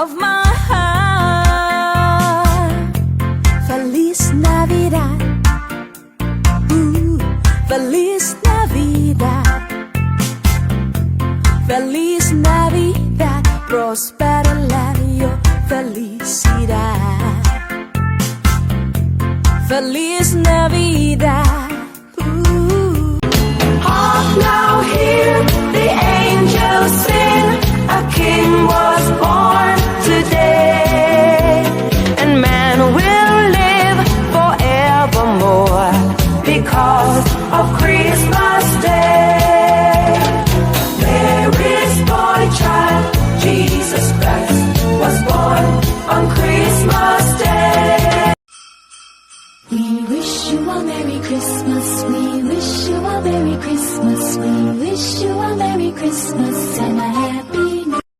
of my heart. Feliz Navidad, Feliz Navidad, Feliz Navidad, prospera el año, felicidad. Feliz Navidad. Hark now, hear the angels sing, a king was born today, and man will live forevermore because of Christmas Day. Mary's boy child, Jesus Christ, was born on Christmas Day. We wish you a Merry Christmas, we wish you a Merry Christmas, we wish you a Merry Christmas.